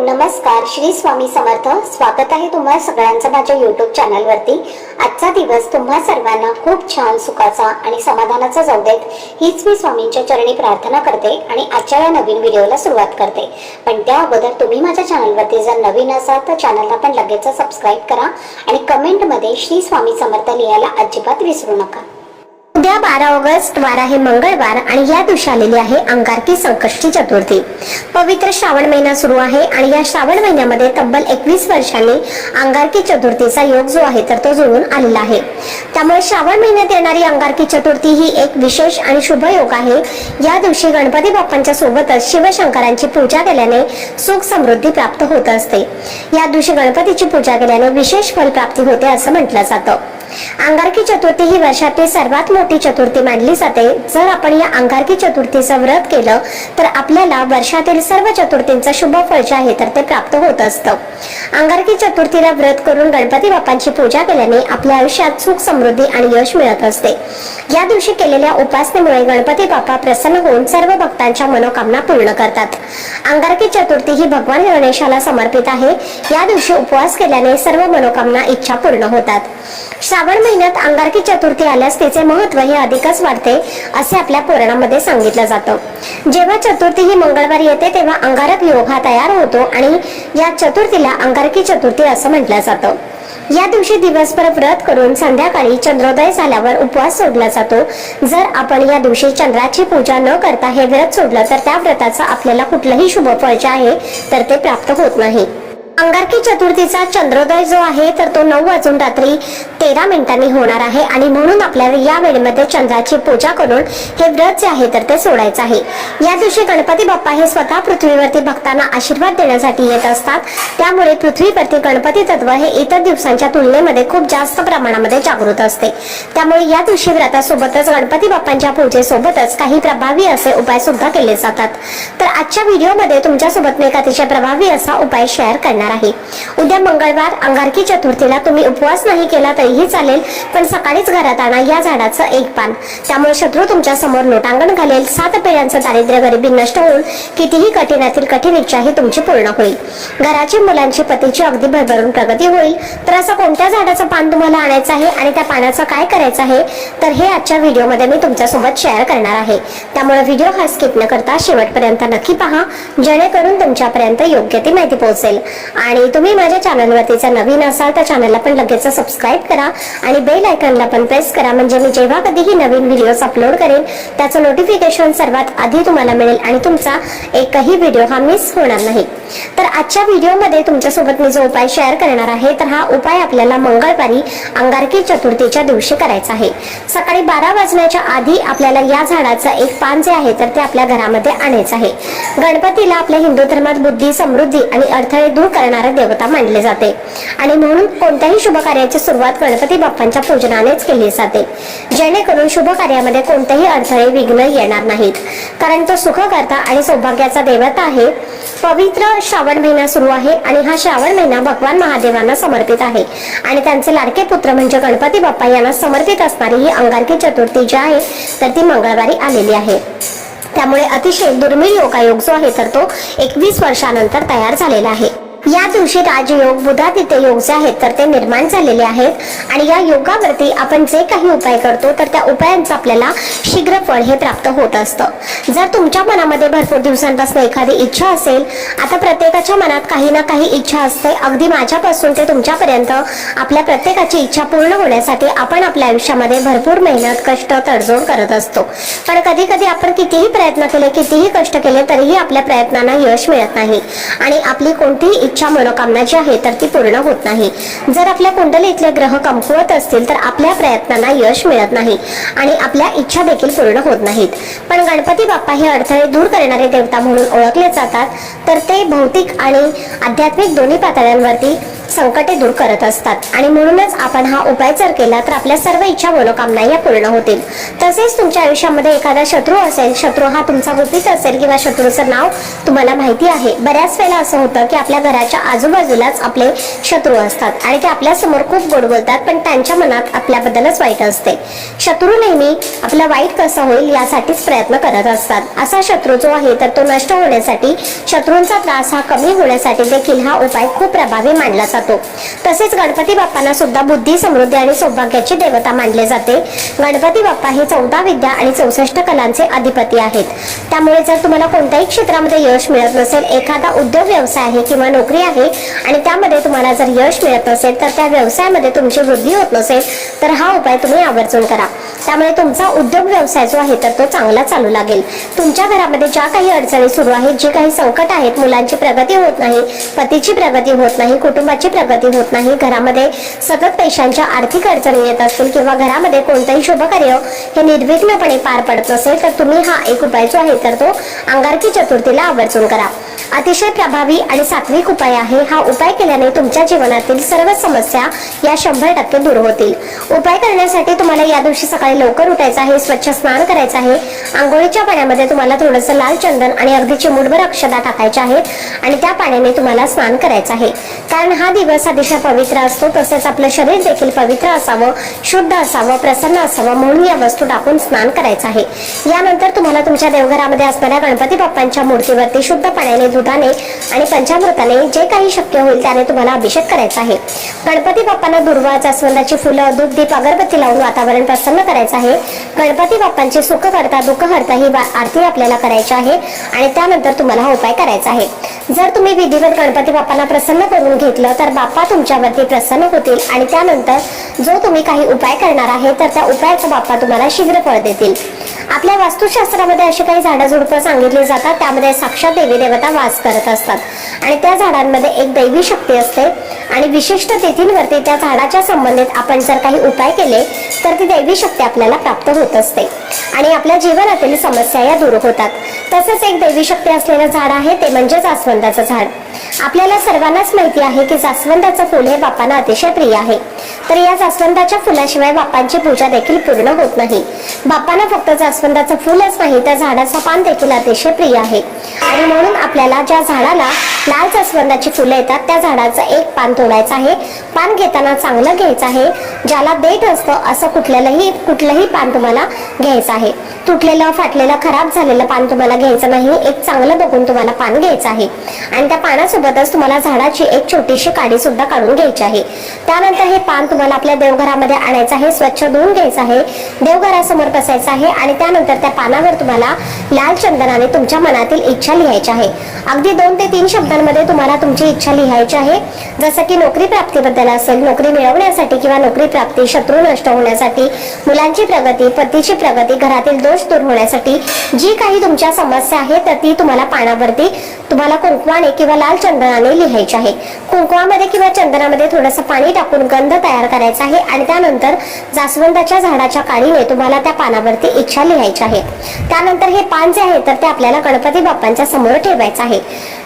नमस्कार. श्री स्वामी समर्थ. स्वागत आहे तुम्हा सगळ्यांचं माझ्या YouTube चॅनलवरती. आजचा दिवस तुम्हा सर्वांना खूप छान सुखाचा आणि समाधानाचा जाऊ देत, हीच मी स्वामींच्या चरणी प्रार्थना करते आणि आजच्या या नवीन व्हिडिओला सुरुवात करते. पण त्या अगोदर तुम्ही माझ्या चॅनलवरती जर नवीन असाल तर चॅनलला पण लगेच सबस्क्राईब करा आणि कमेंटमध्ये श्री स्वामी समर्थ लिहायला अजिबात विसरू नका. उद्या 12 ऑगस्ट वार आहे मंगळवार आणि या दिवशी आलेली आहे अंगारकी संकष्टी चतुर्थी. पवित्र श्रावण महिना सुरू आहे आणि या श्रावण महिन्यामध्ये तब्बल 21 वर्षांनी अंगारकी चतुर्थीचा योग जो आहे तर तो जुळून आलेला आहे. त्यामुळे श्रावण महिन्यात येणारी अंगारकी चतुर्थी ही एक विशेष आणि शुभ योग आहे. या दिवशी गणपती बाप्पांच्या सोबतच शिवशंकरांची पूजा केल्याने सुख समृद्धी प्राप्त होत असते. या दिवशी गणपतीची पूजा केल्याने विशेष फल प्राप्ती होते असं म्हटलं जातं. अंगारकी चतुर्थी ही वर्षातील सर्वात मोठी चतुर्थी मानली जाते. जर आपण या अंगारकी चतुर्थीचं व्रत केलं तर आपल्याला वर्षातील सर्व चतुर्थींचं शुभ फळ जे आहे तर ते प्राप्त होत असतं. अंगारकी चतुर्थीला व्रत करून गणपती बाप्पांची पूजा केल्याने आपल्या आयुष्यात सुख समृद्धी आणि यश मिळत असते. या दिवशी केलेल्या उपासनेमुळे गणपती बाप्पा प्रसन्न होऊन सर्व भक्तांच्या मनोकामना पूर्ण करतात. अंगारकी चतुर्थी ही भगवान गणेशाला समर्पित आहे. या दिवशी उपवास केल्याने सर्व मनोकामना इच्छा पूर्ण होतात. श्रावण महिन्यात अंगारकी चतुर्थी आल्यास तिचे महत्त्व हे अधिकच वाढते असे आपल्या पुराणामध्ये सांगितलं जातं. जेव्हा चतुर्थी ही मंगळवारी येते तेव्हा अंगारक योग हा तयार होतो आणि या चतुर्थीला अंगारकी चतुर्थी असं म्हटलं जातं. या दिवशी दिवसभर व्रत करून संध्याकाळी चंद्रोदय झाल्यावर उपवास सोडला जातो. जर आपण या दिवशी चंद्राची पूजा न करता हे व्रत सोडलं तर त्या व्रताचं आपल्याला कुठलंही शुभ फळ जे आहे तर ते प्राप्त होत नाही. अंगारकी चतुर्थीचा चंद्रोदय जो आहे तर तो 9 वाजून रात्री 13 मिनिटांनी होणार आहे आणि म्हणून आपल्याला या वेळेमध्ये चंद्राची पूजा करून हे व्रत जे आहे तर ते सोडायचं आहे. या दिवशी गणपती बाप्पा हे स्वतः पृथ्वीवरती भक्तांना आशीर्वाद देण्यासाठी येत असतात. त्यामुळे पृथ्वीवरती गणपती तत्व हे इतर दिवसांच्या तुलनेमध्ये खूप जास्त प्रमाणामध्ये जागृत असते. त्यामुळे या दिवशी व्रतासोबतच गणपती बाप्पांच्या पूजेसोबतच काही प्रभावी असे उपाय सुद्धा केले जातात. तर आजच्या व्हिडिओमध्ये तुमच्यासोबत मी एक अतिशय प्रभावी असा उपाय शेअर करणार आहे. उद्या मंगळवार अंगारकी चतुर्थीला तुम्ही उपवास नाही केला तरीही चालेल, पण सकाळीच घरात आणा या झाडाचं एक पान. त्यामुळे शत्रू तुमच्या समोर लोटांगण घालेल. 7 पिढ्यांचं दारिद्र्य गरिबी नष्ट होऊन कितीही कठीणातील कठीण इच्छा ही तुमची पूर्ण होईल. घराची मुलांची पतीची अगदी भरभरून प्रगती होईल. तर असं कोणत्या झाडाचं पान तुम्हाला आणायचं आहे आणि त्या पानाचं काय करायचं आहे तर हे आजच्या व्हिडिओमध्ये मी तुमच्यासोबत शेअर करणार आहे. त्यामुळे व्हिडिओ हा स्किप न करता शेवटपर्यंत नक्की पहा, जेणेकरून तुमच्यापर्यंत योग्य ती माहिती पोहोचेल. आणि तुम्ही माझ्या चॅनलवरती जर नवीन असाल तर चॅनलला पण लगेच सबस्क्राईब करा आणि बेल आयकॉनला पण प्रेस करा, म्हणजे मी जेव्हा कधीही नवीन व्हिडिओज अपलोड करेन त्याचं नोटिफिकेशन सर्वात आधी तुम्हाला मिळेल आणि तुमचा एकही व्हिडिओ हा मिस होणार नाही. तर आजच्या व्हिडिओमध्ये तुमच्यासोबत मी जो उपाय शेअर करणार आहे तर हा उपाय आपल्याला मंगळवारी अंगारकी चतुर्थीच्या दिवशी करायचा आहे. सकाळी 12 वाजण्याच्या आधी आपल्याला या झाडाचं एक पान जे आहे तर ते आपल्या घरामध्ये आणायचं आहे. गणपतीला आपल्या हिंदू धर्मात बुद्धी, समृद्धी आणि अडथळे दूर करणारा देवता मानले जाते आणि म्हणून कोणत्याही शुभ कार्याची सुरुवात गणपती बाप्पांच्या पूजनानेच केली जाते, जेणेकरून शुभ कार्यामध्ये कोणतेही अडथळे, विघ्न येणार नाहीत. कारण तो सुखकर्ता आणि सौभाग्याचा देवता आहे. पवित्र श्रावण महिना सुरू आहे आणि हा श्रावण महिना भगवान महादेवांना समर्पित आहे आणि त्यांचे लाडके पुत्र म्हणजे गणपती बाप्पा यांना समर्पित असणारी ही अंगारकी चतुर्थी जी आहे तर ती मंगळवारी आलेली आहे. त्यामुळे अतिशय दुर्मिळ योगायोग जो आहे तर तो 21 वर्षानंतर तयार झालेला आहे. या दिवशी राजयोग, बुधादित्य योग जे आहेत तर ते निर्माण झालेले आहेत आणि या योगावरती आपण जे काही उपाय करतो तर त्या उपायांचं आपल्याला शीघ्र फळ हे प्राप्त होत असतं. जर तुमच्या मनामध्ये भरपूर दिवसांपासून एखादी इच्छा असेल, आता प्रत्येकाच्या मनात काही ना काही इच्छा असते, अगदी माझ्यापासून ते तुमच्यापर्यंत आपल्या प्रत्येकाची इच्छा पूर्ण होण्यासाठी आपण आपल्या आयुष्यामध्ये भरपूर मेहनत, कष्ट, तडजोड करत असतो. पण कधी कधी आपण कितीही प्रयत्न केले, कितीही कष्ट केले तरीही आपल्या प्रयत्नांना यश मिळत नाही आणि आपली कोणतीही इच्छा, मनोकामना जी आहे तर ती पूर्ण होत नाही. जर आपल्या कुंडलीतले ग्रह कमकुवत असतील तर आपल्या प्रयत्नांना यश मिळत नाही आणि आपल्या इच्छा देखील पूर्ण होत नाहीत. पण गणपती बाप्पा हे अडथळे दूर करणारे देवता म्हणून ओळखले जातात. तर ते भौतिक आणि आध्यात्मिक दोन्ही पातळ्यांवरती संकटे दूर करत असतात आणि म्हणूनच आपण हा उपाय जर केला तर आपल्या सर्व इच्छा मनोकामना या पूर्ण होतील। तसेच तुमच्या आयुष्यामध्ये एखादा शत्रू असेल, शत्रू हा तुमचा गुपित असेल किंवा शत्रूचं नाव तुम्हाला माहिती आहे। बऱ्याच वेळेला असं होतं की आपल्या घराच्या आजूबाजूलाच आपले शत्रू असतात आणि ते आपल्या समोर खूप गोड बोलतात, पण त्यांच्या मनात आपल्याबद्दलच वाईट असते। शत्रू नेहमी आपलं वाईट कसं होईल यासाठीच प्रयत्न करत असतात। असा शत्रू जो आहे तर तो नष्ट होण्यासाठी, शत्रूंचा त्रास हा कमी होण्यासाठी देखील हा उपाय खूप प्रभावी मानला जातो। तसेच गणपती बाप्पांना सुद्धा बुद्धी, समृद्धी आणि सौभाग्याची देवता मानले जाते। गणपती बाप्पा हे 14 विद्या आणि 64 कलांचे अधिपती आहेत। त्यामुळे जर तुम्हाला कोणत्याही क्षेत्रामध्ये यश मिळत नसेल, एखादा उद्योग व्यवसाय आहे किंवा नोकरी आहे आणि त्यामध्ये तुम्हाला जर यश मिळत नसेल, तर त्या व्यवसायामध्ये तुमची वृद्धी होत नसेल, तर हा उपाय तुम्ही आवर्जून करा। त्यामुळे तुमचा उद्योग व्यवसाय जो आहे तर तो चांगला चालू लागेल। तुमच्या घरामध्ये ज्या काही अडचणी सुरू आहेत, जी काही संकट आहेत, मुलांची प्रगती होत नाही, पतीची प्रगती होत नाही, कुटुंबाची प्रगती होत नाही, घरामध्ये सतत पैशांच्या आर्थिक अडचणी येत असतील किंवा घरामध्ये कोणतेही शुभ कार्य हे निर्विघ्नपणे पार पडत नसेल, तर तुम्ही हा एक उपाय जो आहे तर तो अंगारकी चतुर्थीला आवर्जून करा। अतिशय प्रभावी आणि सात्विक उपाय आहे। हा उपाय केल्याने तुमच्या जीवनातील सर्व समस्या या 100% दूर होतील। उपाय करण्यासाठी तुम्हाला या दिवशी सकाळी लवकर उठायचं आहे, स्वच्छ स्नान करायचं आहे। आंघोळीच्या पाण्यामध्ये तुम्हाला थोडंसं लाल चंदन आणि अगदी चिमूटभर अक्षता टाकायच्या आहेत आणि त्या पाण्याने तुम्हाला स्नान करायचं आहे। कारण हा दिवस अतिशय पवित्र असतो, तसेच आपलं शरीर देखील पवित्र असावं, शुद्ध असावं, प्रसन्न असावं, म्हणून या वस्तू टाकून स्नान करायचं आहे। यानंतर तुम्हाला तुमच्या देवघरामध्ये असणाऱ्या गणपती बाप्पांच्या मूर्तीवरती शुद्ध पाण्याने, दुधाने आणि पंचामृताने जे काही शक्य होईल त्याने तुम्हाला अभिषेक करायचा आहे। गणपती बाप्पांना दुर्वा, जास्वंदाची फुलं, दूध, दीप, अगरबत्ती लावून वातावरण प्रसन्न करायचं आहे। गणपती बाप्पांची सुख करता दुःख हरता ही आरती आपल्याला करायची आहे आणि त्यानंतर तुम्हाला हा उपाय करायचा आहे। जर तुम्ही विधिवत गणपती बाप्पांना प्रसन्न करून घेतलं तर बाप्पा तुमच्यावरती प्रसन्न होतील आणि त्यानंतर जो तुम्ही काही उपाय करणार आहे तर त्या उपायाचा बाप्पा तुम्हाला शीघ्र फळ देतील। आपल्या वास्तुशास्त्रामध्ये अशी काही झाडं झुडपं सांगितली जातात, त्यामध्ये साक्षात देवी देवता वास करत असतात आणि त्या झाडांमध्ये एक दैवी शक्ती असते आणि विशिष्ट तिथींवरती त्या झाडाच्या संबंधित आपण जर काही उपाय केले तर ती दैवी शक्ती आपल्याला प्राप्त होत असते आणि आपल्या जीवनातील समस्या या दूर होतात। तसंच एक दैवी शक्ती असलेलं झाड आहे ते म्हणजे जास्वंदाचं झाड। आपल्याला सर्वांनाच माहिती आहे की जास्वंदाचं फूल हे बाप्पांना अतिशय प्रिय आहे, तर या जास्वंदाच्या फुलाशिवाय बाप्पांची पूजा देखील पूर्ण होत नाही। बाप्पांना फक्त जास्वंदाचं फूलच नाही तर झाडाचं पान देखील अतिशय प्रिय आहे आणि म्हणून आपल्याला ज्या झाडाला लाल जास्वंदाची फुलं येतात त्या झाडाचं एक पान तोडायचं आहे। पान घेताना चांगलं घ्यायचं आहे, ज्याला देठ असतं असं कुठलंही पान तुम्हाला घ्यायचं आहे। तुटलेलं, फाटलेलं, खराब झालेलं पान तुम्हाला घ्यायचं नाही, एक चांगलं बघून तुम्हाला पान घ्यायचं आहे आणि त्या पानासोबतच तुम्हाला झाडाची एक छोटीशी काडी सुद्धा काढून घ्यायची आहे। त्यानंतर हे पान तुम्हाला आपल्या देवघरामध्ये आणायचं आहे, स्वच्छ धुवून घ्यायचं आहे, देवघरासमोर बसायचं आहे आणि त्यानंतर त्या पानावर तुम्हाला लाल चंदनाने तुमच्या मनातील इच्छा लिहायची आहे। अगदी 2 ते 3 शब्दांमध्ये तुम्हाला तुमची इच्छा लिहायची आहे, जसं की नोकरी प्राप्तीबद्दल असेल, नोकरी मिळवण्यासाठी किंवा नोकरी प्राप्ती, शत्रू नष्ट होण्यासाठी, मुलांची प्रगती, पतीची प्रगती, घरातील दोष दूर होण्यासाठी जी काही तुमच्या समस्या आहे तर ती तुम्हाला पानावरती तुम्हाला कुंकवाने किंवा लाल चंदनाने लिहायची आहे। कुंकवामध्ये किंवा चंदनामध्ये थोडंसं पाणी टाकून गंध तयार करायचा आहे आणि त्यानंतर जास्वंदाच्या झाडाच्या काडीने तुम्हाला त्या पानावरती इच्छा लिहायची आहे। त्यानंतर हे पान जे आहे तर ते आपल्याला गणपती बाप्पांच्या समोर ठेवायचं आहे।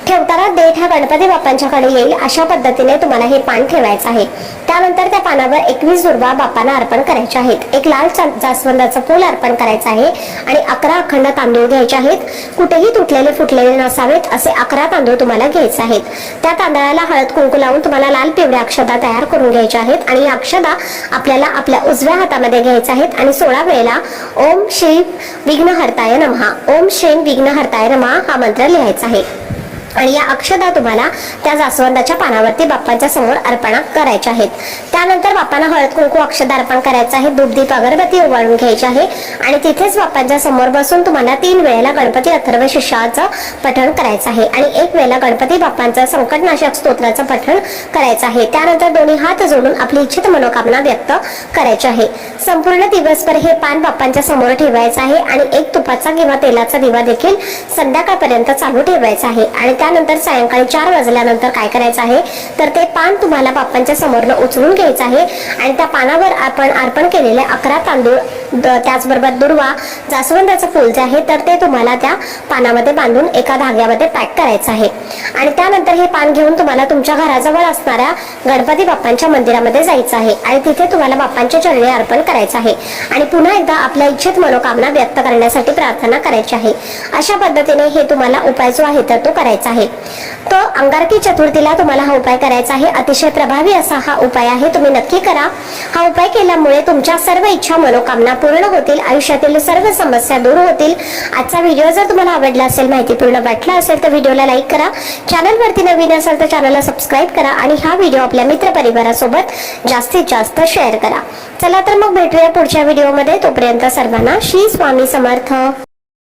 ठेवताना देठ हा गणपती बाप्पांच्याकडे येईल अशा पद्धतीने तुम्हाला हे पान ठेवायचं आहे। त्यानंतर त्या पानावर 21 दुर्वा बाप्पांना अर्पण करायचे आहेत, एक लाल जास्वंदाचं फूल अर्पण करायचं आहे आणि 11 अखंड तांदूळ घ्यायचे आहेत। कुठेही तुटलेले फुटलेले नसावेत असे 11 तांदूळ तुम्हाला घ्यायचे आहेत। त्या तांदळाला हळद कुंकू लावून तुम्हाला लाल पिवळ्या अक्षता तयार करून घ्यायच्या आहेत आणि या अक्षता आपल्याला आपल्या उजव्या हातामध्ये घ्यायच्या आहेत आणि 16 वेळेला ओम श्री विघ्नहर्ताय नमः, ओम श्री विघ्नहर्ताय नमः हा मंत्र लिहायचा आहे आणि या अक्षता तुम्हाला त्या जास्वंदाच्या पानावरती बाप्पांच्या समोर अर्पण करायच्या आहेत। त्यानंतर बाप्पांना हळद कुंकू अक्षता अर्पण करायचं आहे, धूप दीप अगरबत्ती ओवाळून घ्यायची आहे आणि तिथेच बाप्पांच्या समोर बसून तुम्हाला 3 वेळेला गणपती अथर्व शीर्षाचं पठण करायचं आहे आणि 1 वेळेला गणपती बाप्पांचं संकटनाशक स्तोत्राचं पठण करायचं आहे। त्यानंतर दोन्ही हात जोडून आपली इच्छित मनोकामना व्यक्त करायची आहे। संपूर्ण दिवसभर हे पान बाप्पांच्या समोर ठेवायचं आहे आणि एक तुपाचा किंवा तेलाचा दिवा देखील संध्याकाळपर्यंत चालू ठेवायचा आहे आणि त्यानंतर सायंकाळी 4 वाजल्यानंतर काय करायचं आहे तर ते पान तुम्हाला बाप्पांच्या समोरनं उचलून घ्यायचं आहे आणि त्या पानावर आपण अर्पण केलेले 11 तांदूळ त्याचबरोबर दुर्वा जास्वंदाचं फूल जे आहे तर ते तुम्हाला त्या पानामध्ये बांधून एका धाग्यामध्ये पॅक करायचं आहे आणि त्यानंतर हे पान घेऊन तुम्हाला तुमच्या घराजवळ असणाऱ्या गणपती बाप्पांच्या मंदिरामध्ये जायचं आहे आणि तिथे तुम्हाला बाप्पांच्या चरणी अर्पण करायचं आहे आणि पुन्हा एकदा आपल्या इच्छित मनोकामना व्यक्त करण्यासाठी प्रार्थना करायची आहे। अशा पद्धतीने हे तुम्हाला उपाय जो आहे तर तो करायचा आहे। तो अंगारकी चतुर्थीला तुम्हाला हा उपाय करायचा आहे। अतिशय प्रभावी असा हा उपाय आहे, तुम्ही नक्की करा। हा उपाय केल्यामुळे तुमच्या सर्व इच्छा मनोकामना पूर्ण होतील, आयुष्यातील सर्व समस्या दूर होतील। आजचा व्हिडिओ जर तुम्हाला आवडला असेल, माहितीपूर्ण वाटला असेल तर व्हिडिओला लाईक करा, चॅनलवरती नवीन असाल तर चॅनलला सबस्क्राईब करा आणि हा व्हिडिओ आपल्या मित्र परिवारासोबत जास्तीत जास्त शेअर करा। चला तर मग भेटूया पुढच्या व्हिडिओमध्ये, तोपर्यंत सर्वांना श्री स्वामी समर्थ।